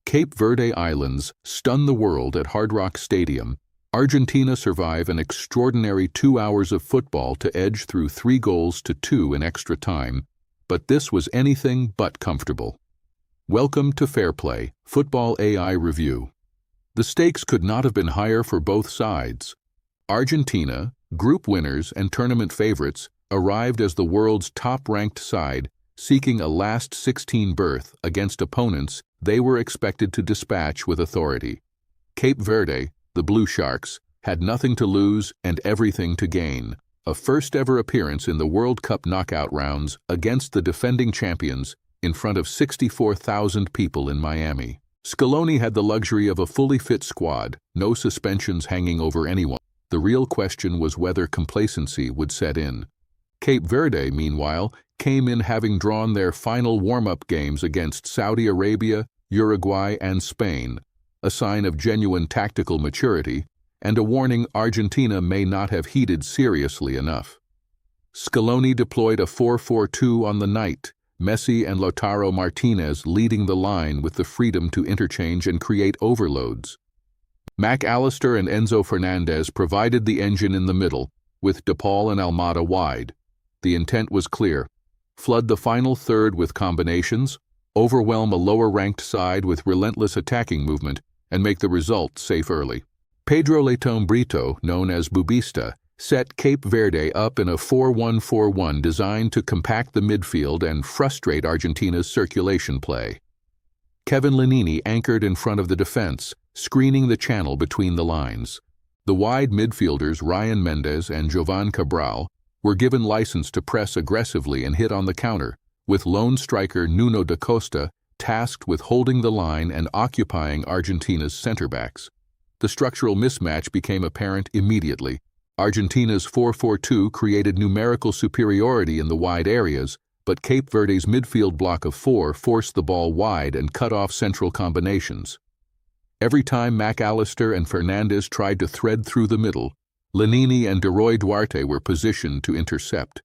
Cape Verde Islands stun the world at Hard Rock Stadium. Argentina survive an extraordinary 2 hours of football to edge through 3-2 in extra time, but this was anything but comfortable. Welcome to FairPlay, Football AI Review. The stakes could not have been higher for both sides. Argentina, group winners and tournament favorites, arrived as the world's top-ranked side, seeking a last 16 berth against opponents they were expected to dispatch with authority. Cape Verde, the Blue Sharks, had nothing to lose and everything to gain. A first-ever appearance in the World Cup knockout rounds against the defending champions in front of 64,000 people in Miami. Scaloni had the luxury of a fully fit squad, no suspensions hanging over anyone. The real question was whether complacency would set in. Cape Verde, meanwhile, came in having drawn their final warm-up games against Saudi Arabia, Uruguay, and Spain, a sign of genuine tactical maturity, and a warning Argentina may not have heeded seriously enough. Scaloni deployed a 4-4-2 on the night, Messi and Lautaro Martinez leading the line with the freedom to interchange and create overloads. McAllister and Enzo Fernandez provided the engine in the middle, with DePaul and Almada wide. The intent was clear: flood the final third with combinations, overwhelm a lower-ranked side with relentless attacking movement, and make the result safe early. Pedro Leitão Brito, known as Bubista, set Cape Verde up in a 4-1-4-1 designed to compact the midfield and frustrate Argentina's circulation play. Kevin Lanini anchored in front of the defense, screening the channel between the lines. The wide midfielders Ryan Mendes and Jovan Cabral were given license to press aggressively and hit on the counter, with lone striker Nuno da Costa tasked with holding the line and occupying Argentina's center-backs. The structural mismatch became apparent immediately. Argentina's 4-4-2 created numerical superiority in the wide areas, but Cape Verde's midfield block of 4 forced the ball wide and cut off central combinations. Every time McAllister and Fernandez tried to thread through the middle, Lanini and De Roy Duarte were positioned to intercept.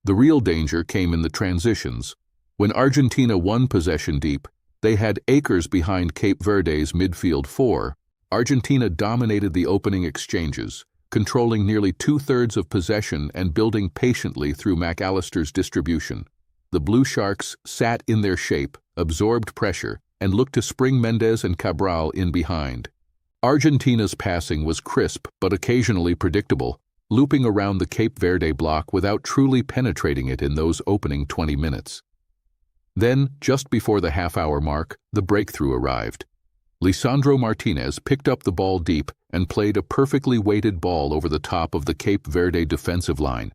The real danger came in the transitions. When Argentina won possession deep, they had acres behind Cape Verde's midfield 4. Argentina dominated the opening exchanges, controlling nearly 2/3 of possession and building patiently through McAllister's distribution. The Blue Sharks sat in their shape, absorbed pressure, and looked to spring Mendes and Cabral in behind. Argentina's passing was crisp but occasionally predictable, looping around the Cape Verde block without truly penetrating it in those opening 20 minutes. Then, just before the half-hour mark, the breakthrough arrived. Lisandro Martinez picked up the ball deep and played a perfectly weighted ball over the top of the Cape Verde defensive line.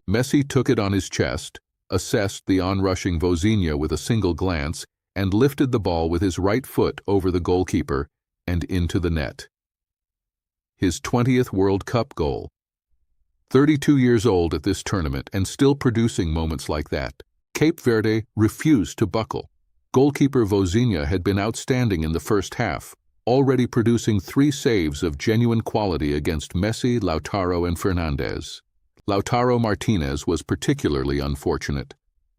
Messi took it on his chest, assessed the onrushing Vozinha with a single glance, and lifted the ball with his right foot over the goalkeeper and into the net. His 20th World Cup goal. 32 years old at this tournament and still producing moments like that, Cape Verde refused to buckle. Goalkeeper Vozinha had been outstanding in the first half, already producing 3 saves of genuine quality against Messi, Lautaro, and Fernandez. Lautaro Martinez was particularly unfortunate.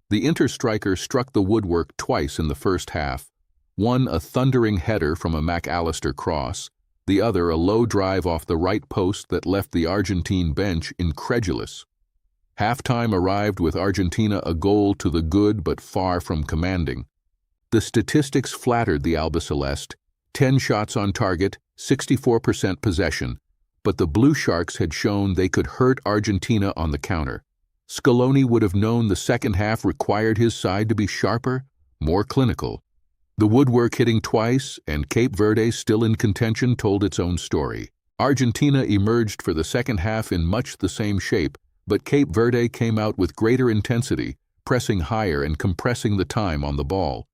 The inter-striker struck the woodwork twice in the first half, one a thundering header from a McAllister cross, the other a low drive off the right post that left the Argentine bench incredulous. Halftime arrived with Argentina a goal to the good but far from commanding. The statistics flattered the Albiceleste: 10 shots on target, 64% possession, but the Blue Sharks had shown they could hurt Argentina on the counter. Scaloni would have known the second half required his side to be sharper, more clinical. The woodwork hitting twice and Cape Verde still in contention told its own story. Argentina emerged for the second half in much the same shape, but Cape Verde came out with greater intensity, pressing higher and compressing the time on the ball.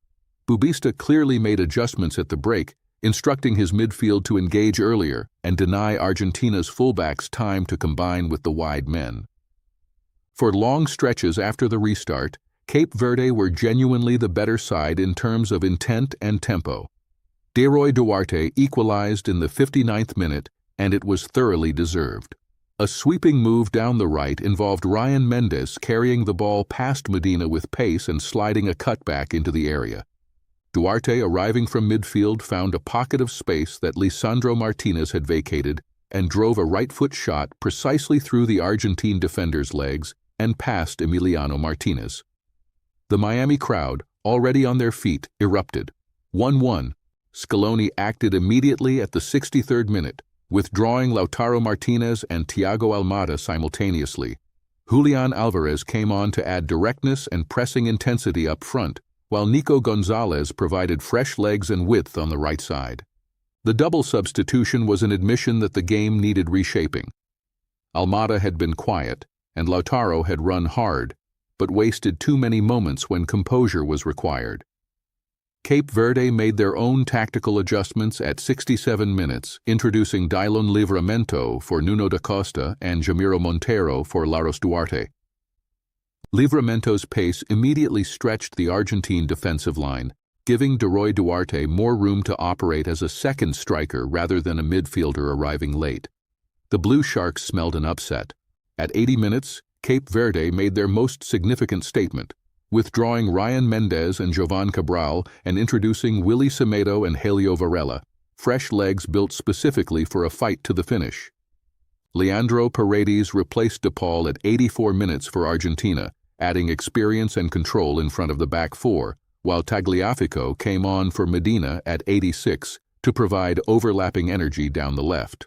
Bubista clearly made adjustments at the break, instructing his midfield to engage earlier and deny Argentina's fullbacks time to combine with the wide men. For long stretches after the restart, Cape Verde were genuinely the better side in terms of intent and tempo. De Roy Duarte equalized in the 59th minute, and it was thoroughly deserved. A sweeping move down the right involved Ryan Mendes carrying the ball past Medina with pace and sliding a cutback into the area. Duarte, arriving from midfield, found a pocket of space that Lisandro Martinez had vacated and drove a right-foot shot precisely through the Argentine defender's legs and past Emiliano Martinez. The Miami crowd, already on their feet, erupted. 1-1. Scaloni acted immediately at the 63rd minute, withdrawing Lautaro Martinez and Thiago Almada simultaneously. Julian Alvarez came on to add directness and pressing intensity up front, while Nico Gonzalez provided fresh legs and width on the right side. The double substitution was an admission that the game needed reshaping. Almada had been quiet, and Lautaro had run hard, but wasted too many moments when composure was required. Cape Verde made their own tactical adjustments at 67 minutes, introducing Dylon Livramento for Nuno da Costa and Jamiro Monteiro for Laros Duarte. Livramento's pace immediately stretched the Argentine defensive line, giving Leroy Duarte more room to operate as a second striker rather than a midfielder arriving late. The Blue Sharks smelled an upset. At 80 minutes, Cape Verde made their most significant statement, withdrawing Ryan Mendez and Jovan Cabral and introducing Willy Semedo and Helio Varela, fresh legs built specifically for a fight to the finish. Leandro Paredes replaced DePaul at 84 minutes for Argentina, adding experience and control in front of the back four, while Tagliafico came on for Medina at 86 to provide overlapping energy down the left.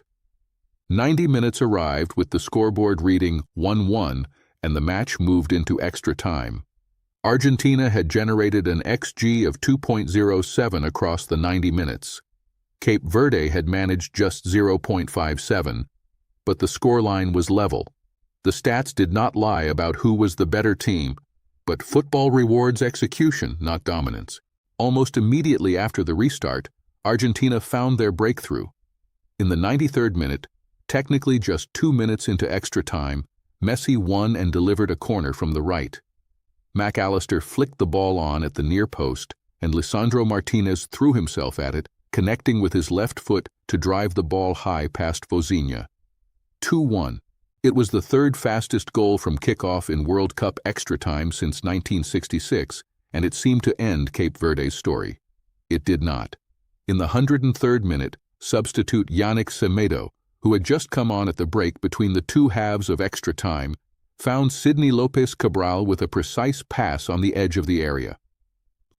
90 minutes arrived with the scoreboard reading 1-1, and the match moved into extra time. Argentina had generated an XG of 2.07 across the 90 minutes. Cape Verde had managed just 0.57, but the scoreline was level. The stats did not lie about who was the better team, but football rewards execution, not dominance. Almost immediately after the restart, Argentina found their breakthrough. In the 93rd minute, technically just 2 minutes into extra time, Messi won and delivered a corner from the right. McAllister flicked the ball on at the near post, and Lisandro Martinez threw himself at it, connecting with his left foot to drive the ball high past Vozinha. 2-1. It was the third fastest goal from kickoff in World Cup extra time since 1966, and it seemed to end Cape Verde's story. It did not. In the 103rd minute, substitute Yannick Semedo, who had just come on at the break between the two halves of extra time, found Sidney Lopez Cabral with a precise pass on the edge of the area.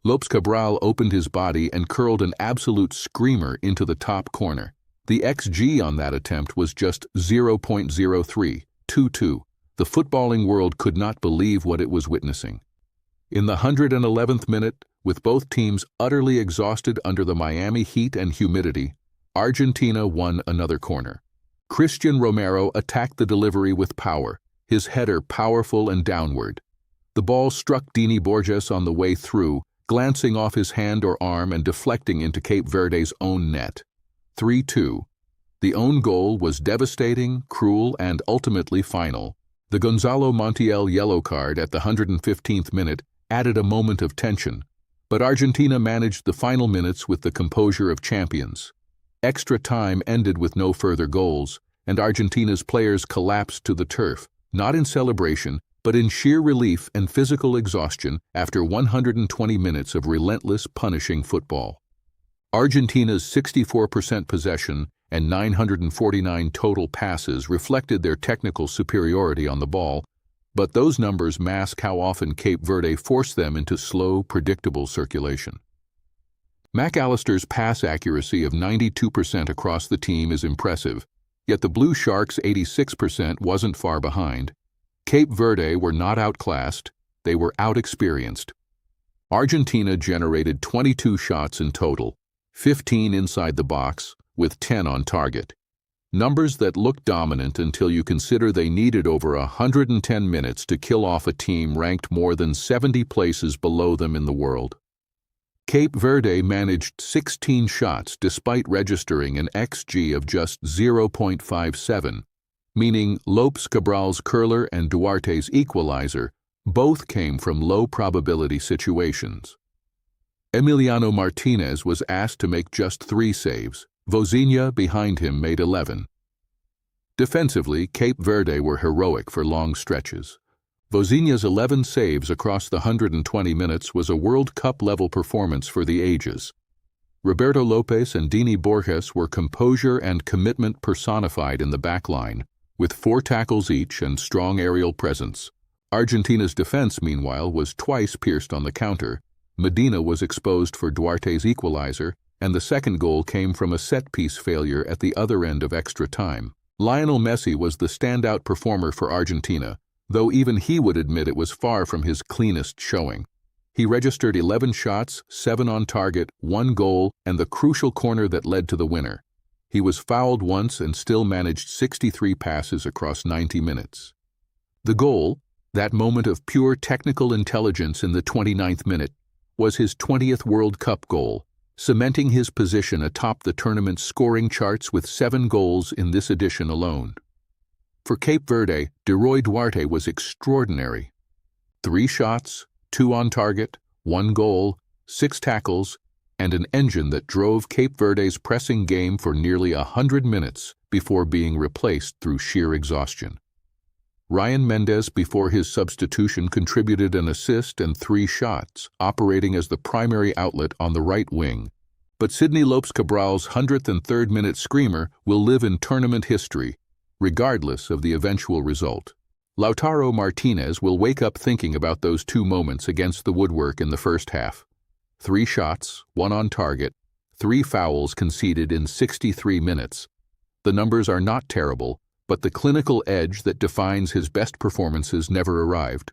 Lopez Cabral opened his body and curled an absolute screamer into the top corner. The XG on that attempt was just 0.03, 2-2. The footballing world could not believe what it was witnessing. In the 111th minute, with both teams utterly exhausted under the Miami heat and humidity, Argentina won another corner. Christian Romero attacked the delivery with power, his header powerful and downward. The ball struck Dini Borges on the way through, glancing off his hand or arm and deflecting into Cape Verde's own net. 3-2. The own goal was devastating, cruel, and ultimately final. The Gonzalo Montiel yellow card at the 115th minute added a moment of tension, but Argentina managed the final minutes with the composure of champions. Extra time ended with no further goals, and Argentina's players collapsed to the turf, not in celebration, but in sheer relief and physical exhaustion after 120 minutes of relentless, punishing football. Argentina's 64% possession and 949 total passes reflected their technical superiority on the ball, but those numbers mask how often Cape Verde forced them into slow, predictable circulation. McAllister's pass accuracy of 92% across the team is impressive, yet the Blue Sharks' 86% wasn't far behind. Cape Verde were not outclassed, they were outexperienced. Argentina generated 22 shots in total, 15 inside the box, with 10 on target. Numbers that look dominant until you consider they needed over 110 minutes to kill off a team ranked more than 70 places below them in the world. Cape Verde managed 16 shots despite registering an XG of just 0.57, meaning Lopez Cabral's curler and Duarte's equalizer both came from low-probability situations. Emiliano Martinez was asked to make just 3 saves. Vozinha, behind him, made 11. Defensively, Cape Verde were heroic for long stretches. Vozinha's 11 saves across the 120 minutes was a World Cup-level performance for the ages. Roberto Lopes and Dini Borges were composure and commitment personified in the back line, with 4 tackles each and strong aerial presence. Argentina's defense, meanwhile, was twice pierced on the counter. Medina was exposed for Duarte's equalizer, and the second goal came from a set-piece failure at the other end of extra time. Lionel Messi was the standout performer for Argentina, though even he would admit it was far from his cleanest showing. He registered 11 shots, 7 on target, 1 goal, and the crucial corner that led to the winner. He was fouled once and still managed 63 passes across 90 minutes. The goal, that moment of pure technical intelligence in the 29th minute, was his 20th World Cup goal, cementing his position atop the tournament's scoring charts with 7 goals in this edition alone. For Cape Verde, Leroy Duarte was extraordinary. 3 shots, 2 on target, 1 goal, 6 tackles, and an engine that drove Cape Verde's pressing game for nearly 100 minutes before being replaced through sheer exhaustion. Ryan Mendes, before his substitution, contributed an assist and 3 shots, operating as the primary outlet on the right wing. But Sidney Lopes Cabral's 103rd minute screamer will live in tournament history, regardless of the eventual result. Lautaro Martinez will wake up thinking about those 2 moments against the woodwork in the first half. 3 shots, 1 on target, 3 fouls conceded in 63 minutes. The numbers are not terrible, but the clinical edge that defines his best performances never arrived.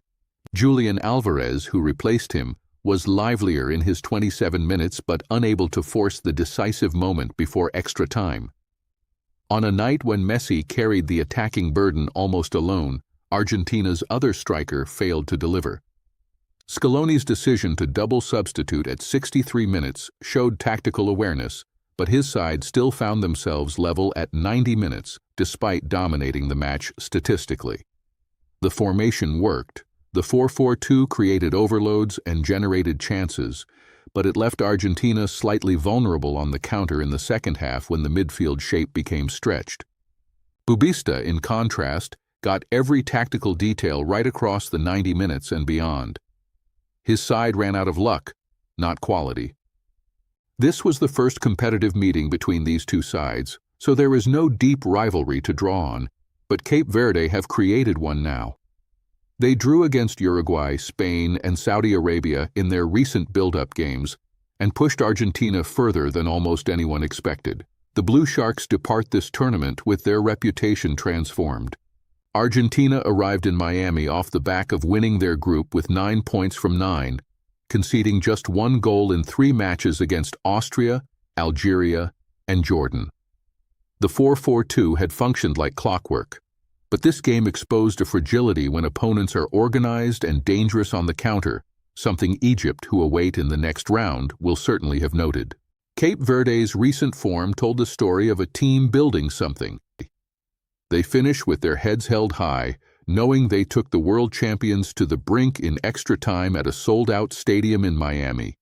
Julian Alvarez, who replaced him, was livelier in his 27 minutes but unable to force the decisive moment before extra time. On a night when Messi carried the attacking burden almost alone, Argentina's other striker failed to deliver. Scaloni's decision to double substitute at 63 minutes showed tactical awareness, but his side still found themselves level at 90 minutes, despite dominating the match statistically. The formation worked. The 4-4-2 created overloads and generated chances, but it left Argentina slightly vulnerable on the counter in the second half when the midfield shape became stretched. Bubista, in contrast, got every tactical detail right across the 90 minutes and beyond. His side ran out of luck, not quality. This was the first competitive meeting between these 2 sides, so there is no deep rivalry to draw on, but Cape Verde have created one now. They drew against Uruguay, Spain, and Saudi Arabia in their recent build-up games and pushed Argentina further than almost anyone expected. The Blue Sharks depart this tournament with their reputation transformed. Argentina arrived in Miami off the back of winning their group with 9 points from 9, conceding just 1 goal in 3 matches against Austria, Algeria, and Jordan. The 4-4-2 had functioned like clockwork, but this game exposed a fragility when opponents are organized and dangerous on the counter, something Egypt, who await in the next round, will certainly have noted. Cape Verde's recent form told the story of a team building something. They finish with their heads held high, knowing they took the world champions to the brink in extra time at a sold-out stadium in Miami.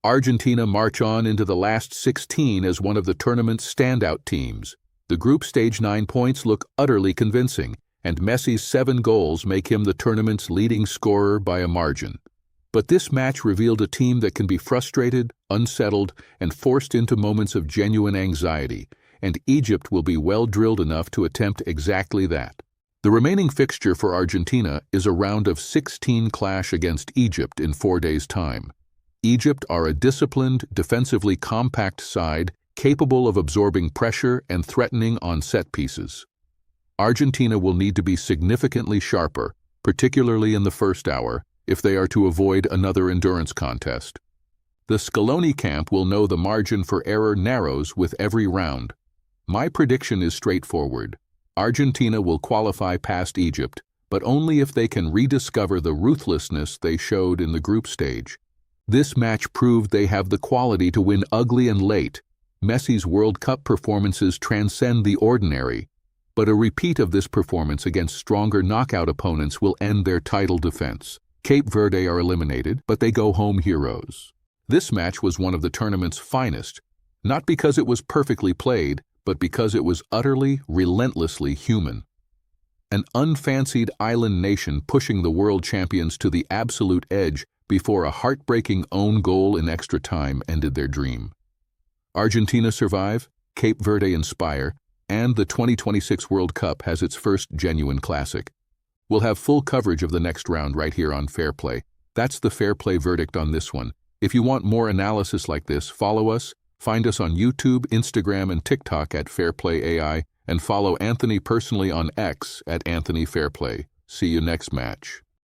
Argentina march on into the last 16 as one of the tournament's standout teams. The group stage 9 points look utterly convincing, and Messi's 7 goals make him the tournament's leading scorer by a margin. But this match revealed a team that can be frustrated, unsettled, and forced into moments of genuine anxiety, and Egypt will be well drilled enough to attempt exactly that. The remaining fixture for Argentina is a round of 16 clash against Egypt in 4 days' time. Egypt are a disciplined, defensively compact side capable of absorbing pressure and threatening on set pieces. Argentina will need to be significantly sharper, particularly in the first hour, if they are to avoid another endurance contest. The Scaloni camp will know the margin for error narrows with every round. My prediction is straightforward. Argentina will qualify past Egypt, but only if they can rediscover the ruthlessness they showed in the group stage. This match proved they have the quality to win ugly and late. Messi's World Cup performances transcend the ordinary, but a repeat of this performance against stronger knockout opponents will end their title defense. Cape Verde are eliminated, but they go home heroes. This match was one of the tournament's finest, not because it was perfectly played, but because it was utterly, relentlessly human. an unfancied island nation pushing the world champions to the absolute edge before a heartbreaking own goal in extra time ended their dream. Argentina survive, Cape Verde inspire, and the 2026 World Cup has its first genuine classic. We'll have full coverage of the next round right here on FairPlay. That's the FairPlay verdict on this one. If you want more analysis like this, follow us, find us on YouTube, Instagram, and TikTok at FairPlay AI, and follow Anthony personally on X at Anthony Fairplay. See you next match.